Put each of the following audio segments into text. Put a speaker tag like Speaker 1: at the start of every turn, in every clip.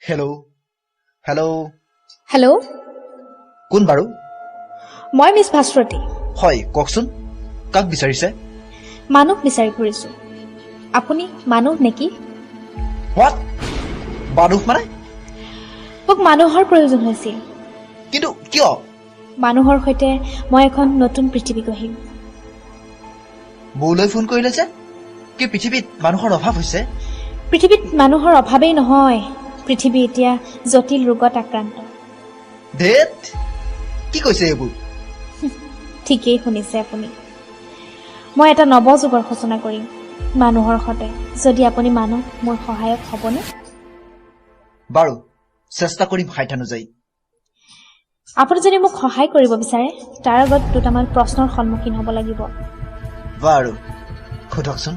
Speaker 1: Hello' hello'
Speaker 2: hello'
Speaker 1: কোন বাৰু?
Speaker 2: মই মিছ ভাস্বতী।
Speaker 1: হয়, কওকচোন, কাক বিচাৰিছে?
Speaker 2: মানুহ বিচাৰি ফুৰিছোঁ। আপুনি মানুহ নেকি?
Speaker 1: হোৱাট? মানুহ মানে?
Speaker 2: মোক মানুহৰ প্ৰয়োজন হৈছিল।
Speaker 1: কিন্তু কিয়?
Speaker 2: মানুহৰ সৈতে মই এখন নতুন পৃথিৱী গঢ়িম।
Speaker 1: মোলৈ ফোন কৰিলে যে? কি পৃথিৱীত মানুহৰ অভাৱ হৈছে?
Speaker 2: পৃথিৱীত মানুহৰ অভাৱেই নহয়, পৃথিৱী এতিয়া জটিল ৰোগত আক্ৰান্ত।
Speaker 1: ধেৎ, কি কৈছে এইবোৰ?
Speaker 2: ঠিকেই শুনিছে আপুনি। মই এটা নৱযুগৰ সূচনা কৰিম মানুহৰ সৈতে। যদি আপুনি মানুহ, মোৰ সহায়ক হ'বনে?
Speaker 1: বাৰু, চেষ্টা কৰিম সাধ্যানুযায়ী।
Speaker 2: আপুনি যদি মোক সহায় কৰিব বিচাৰে, তাৰ আগত দুটামান প্ৰশ্নৰ সন্মুখীন হ'ব লাগিব।
Speaker 1: বাৰু, সোধকচোন।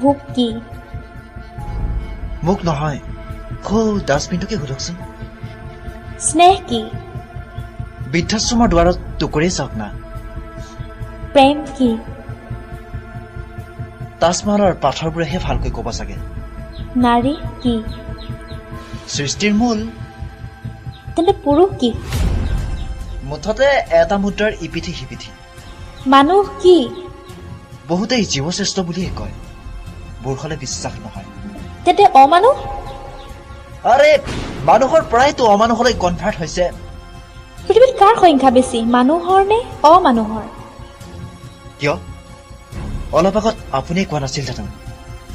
Speaker 2: ভোক কি?
Speaker 1: মোক নহয়, ডাষ্টবিনটোকে সোধকচোন।
Speaker 2: স্নেহ কি?
Speaker 1: বৃদ্ধাশ্ৰমৰ দুৱাৰত টুকুৰেই চাওক না।
Speaker 2: প্ৰেম কি?
Speaker 1: তাজমহলৰ পাথৰবোৰেহে ভালকৈ ক'ব চাগে।
Speaker 2: নাৰী কি?
Speaker 1: সৃষ্টিৰ মূল।
Speaker 2: তেন্তে পুৰুষ কি?
Speaker 1: মুঠতে এটা মুদ্ৰাৰ ইপিঠি সিপিঠি।
Speaker 2: মানুহ কি?
Speaker 1: বহুতেই জীৱশ্ৰেষ্ঠ বুলিয়ে কয়, মোৰ হলে বিশ্বাস নহয়।
Speaker 2: তেন্তে অমানুহ?
Speaker 1: আৰে, মানুহৰ পৰাইতো অমানুহলৈ কনভাৰ্ট হৈছে।
Speaker 2: পৃথিৱীত কাৰ সংখ্যা বেছি, মানুহৰ নে অমানুহৰ?
Speaker 1: কিয়? অলপ আগত আপুনিয়ে কোৱা নাছিল জানো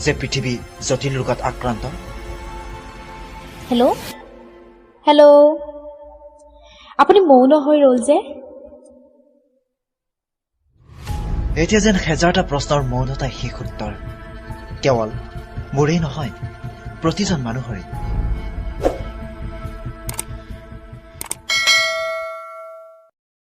Speaker 1: যে পৃথিৱী জটিল ৰোগত আক্ৰান্ত?
Speaker 2: হেল্ল' হেল্ল', আপুনি মৌন হৈ ৰ'ল যে?
Speaker 1: এতিয়া যেন হেজাৰটা প্ৰশ্নৰ মৌনতাই শেষ উত্তৰ। কেৱল মোৰেই নহয়, প্ৰতিজন মানুহৰে।